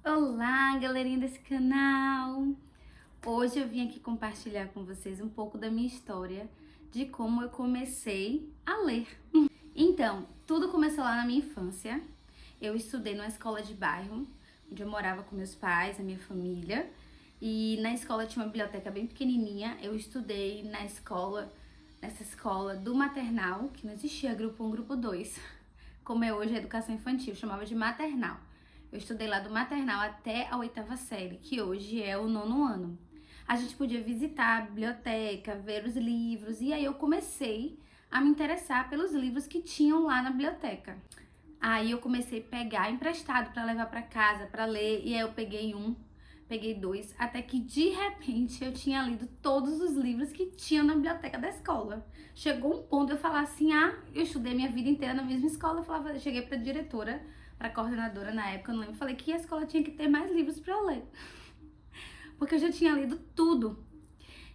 Olá, galerinha desse canal! Hoje eu vim aqui compartilhar com vocês um pouco da minha história de como eu comecei a ler. Então, tudo começou lá na minha infância. Eu estudei numa escola de bairro, onde eu morava com meus pais, a minha família. E na escola tinha uma biblioteca bem pequenininha. Eu estudei nessa escola do maternal, que não existia grupo 1, grupo 2, como é hoje a educação infantil, chamava de maternal. Eu estudei lá do maternal até a 8ª série, que hoje é o 9º ano. A gente podia visitar a biblioteca, ver os livros, e aí eu comecei a me interessar pelos livros que tinham lá na biblioteca. Aí eu comecei a pegar emprestado para levar para casa, para ler, e aí eu peguei um, peguei dois, até que de repente eu tinha lido todos os livros que tinham na biblioteca da escola. Chegou um ponto de eu falar assim, eu estudei minha vida inteira na mesma escola, eu cheguei pra diretora, pra coordenadora na época, eu não lembro, falei que a escola tinha que ter mais livros pra eu ler. Porque eu já tinha lido tudo.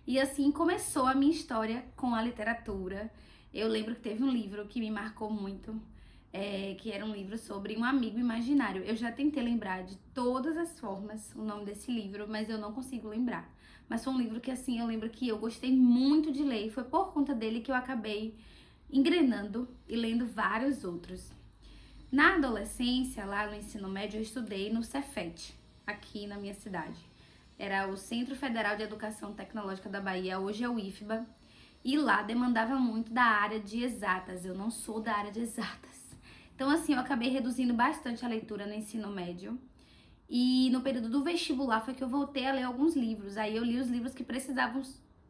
E assim começou a minha história com a literatura. Eu lembro que teve um livro que me marcou muito, que era um livro sobre um amigo imaginário. Eu já tentei lembrar de todas as formas o nome desse livro, mas eu não consigo lembrar. Mas foi um livro que, assim, eu lembro que eu gostei muito de ler, e foi por conta dele que eu acabei engrenando e lendo vários outros. Na adolescência, lá no ensino médio, eu estudei no Cefet, aqui na minha cidade. Era o Centro Federal de Educação Tecnológica da Bahia, hoje é o IFBA, e lá demandava muito da área de exatas. Eu não sou da área de exatas. Então, assim, eu acabei reduzindo bastante a leitura no ensino médio. E no período do vestibular foi que eu voltei a ler alguns livros. Aí eu li os livros que precisavam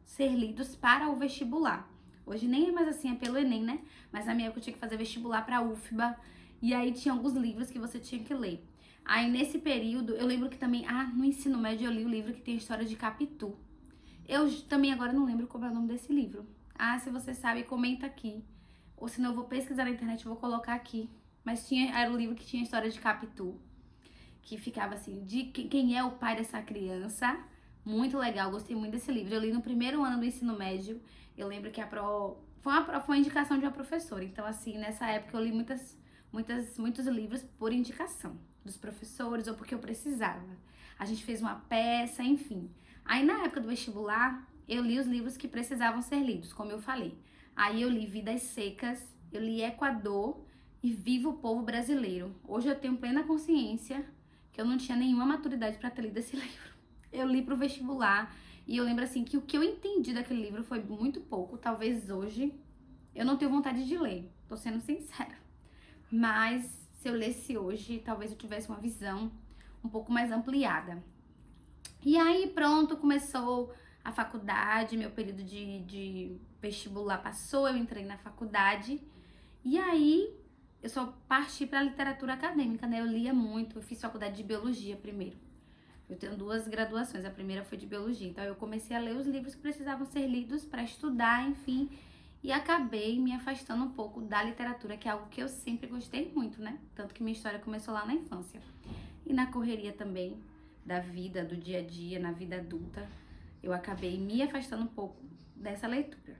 ser lidos para o vestibular. Hoje nem é mais assim, é pelo Enem, né? Mas na minha época eu tinha que fazer vestibular para a UFBA. E aí tinha alguns livros que você tinha que ler. Aí nesse período, eu lembro que também, no ensino médio eu li o livro que tem a história de Capitu. Eu também agora não lembro como é o nome desse livro. Se você sabe, comenta aqui. Ou senão eu vou pesquisar na internet e vou colocar aqui. Mas era o livro que tinha a história de Capitu, que ficava assim, de quem é o pai dessa criança. Muito legal, gostei muito desse livro. Eu li no primeiro ano do ensino médio. Eu lembro que foi uma indicação de uma professora. Então, assim, nessa época eu li muitos livros por indicação dos professores ou porque eu precisava. A gente fez uma peça, enfim. Aí, na época do vestibular, eu li os livros que precisavam ser lidos, como eu falei. Aí eu li Vidas Secas, eu li Equador e Viva o Povo Brasileiro. Hoje eu tenho plena consciência que eu não tinha nenhuma maturidade para ter lido esse livro. Eu li pro vestibular e eu lembro assim que o que eu entendi daquele livro foi muito pouco. Talvez hoje eu não tenho vontade de ler, tô sendo sincera. Mas se eu lesse hoje, talvez eu tivesse uma visão um pouco mais ampliada. E aí pronto, começou a faculdade, meu período de vestibular passou, eu entrei na faculdade. E aí eu só parti para a literatura acadêmica, né? Eu lia muito, eu fiz faculdade de biologia primeiro. Eu tenho 2 graduações, a primeira foi de biologia. Então eu comecei a ler os livros que precisavam ser lidos para estudar, enfim, e acabei me afastando um pouco da literatura, que é algo que eu sempre gostei muito, né? Tanto que minha história começou lá na infância. E na correria também da vida, do dia a dia, na vida adulta, eu acabei me afastando um pouco dessa leitura.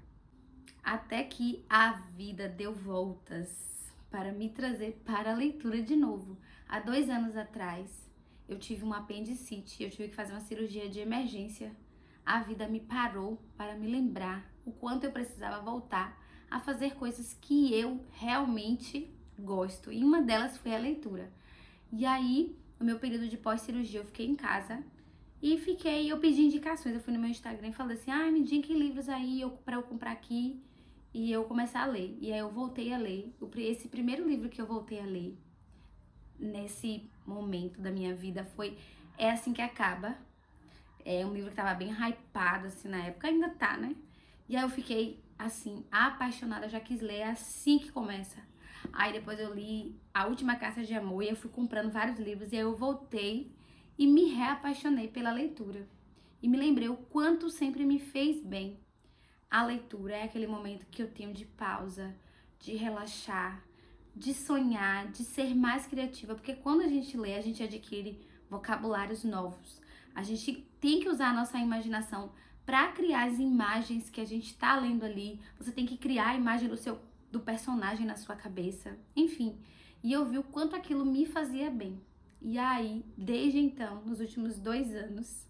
Até que a vida deu voltas para me trazer para a leitura de novo. Há 2 anos atrás, eu tive uma apendicite, eu tive que fazer uma cirurgia de emergência. A vida me parou para me lembrar o quanto eu precisava voltar a fazer coisas que eu realmente gosto. E uma delas foi a leitura. E aí, no meu período de pós-cirurgia, eu fiquei em casa e eu pedi indicações. Eu fui no meu Instagram e falei assim, me indiquem livros aí para eu comprar aqui e eu começar a ler. E aí eu voltei a ler. Esse primeiro livro que eu voltei a ler nesse momento da minha vida foi É Assim Que Acaba. É um livro que tava bem hypado, assim, na época. Ainda tá, né? E aí eu fiquei, assim, apaixonada. Já quis ler assim que começa. Aí depois eu li A Última Carta de Amor e eu fui comprando vários livros. E aí eu voltei e me reapaixonei pela leitura. E me lembrei o quanto sempre me fez bem. A leitura é aquele momento que eu tenho de pausa, de relaxar, de sonhar, de ser mais criativa. Porque quando a gente lê, a gente adquire vocabulários novos. A gente tem que usar a nossa imaginação para criar as imagens que a gente está lendo ali. Você tem que criar a imagem do personagem na sua cabeça. Enfim, e eu vi o quanto aquilo me fazia bem. E aí, desde então, nos últimos 2 anos,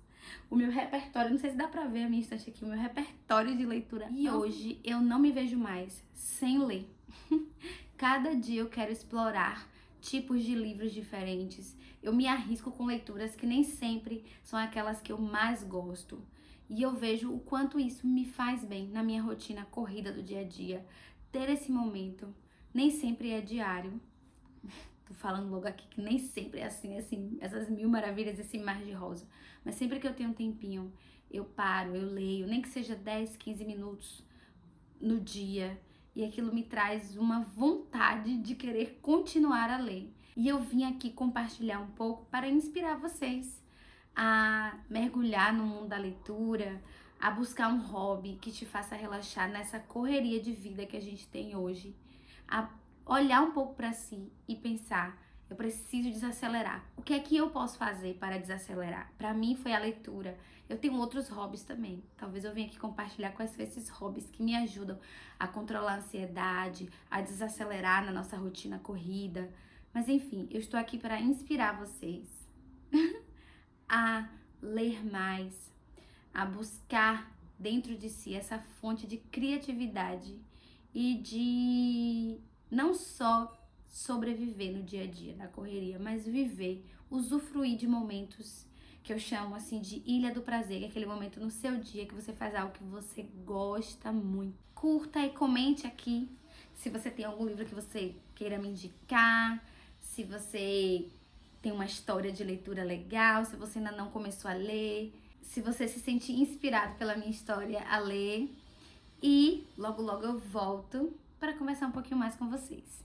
o meu repertório, não sei se dá pra ver a minha estante aqui, o meu repertório de leitura. E hoje eu não me vejo mais sem ler. Cada dia eu quero explorar tipos de livros diferentes. Eu me arrisco com leituras que nem sempre são aquelas que eu mais gosto. E eu vejo o quanto isso me faz bem na minha rotina corrida do dia a dia. Ter esse momento nem sempre é diário. Tô falando logo aqui que nem sempre é assim, essas mil maravilhas, esse mar de rosa. Mas sempre que eu tenho um tempinho, eu paro, eu leio, nem que seja 10, 15 minutos no dia. E aquilo me traz uma vontade de querer continuar a ler. E eu vim aqui compartilhar um pouco para inspirar vocês a mergulhar no mundo da leitura, a buscar um hobby que te faça relaxar nessa correria de vida que a gente tem hoje, a olhar um pouco para si e pensar, eu preciso desacelerar. O que é que eu posso fazer para desacelerar? Para mim foi a leitura. Eu tenho outros hobbies também. Talvez eu venha aqui compartilhar quais são esses hobbies que me ajudam a controlar a ansiedade, a desacelerar na nossa rotina corrida. Mas enfim, eu estou aqui para inspirar vocês a ler mais, a buscar dentro de si essa fonte de criatividade e de não só sobreviver no dia a dia, na correria, mas viver, usufruir de momentos que eu chamo assim de ilha do prazer, que é aquele momento no seu dia que você faz algo que você gosta muito. Curta e comente aqui se você tem algum livro que você queira me indicar, se você tem uma história de leitura legal, se você ainda não começou a ler, se você se sente inspirado pela minha história a ler. E logo logo eu volto para conversar um pouquinho mais com vocês.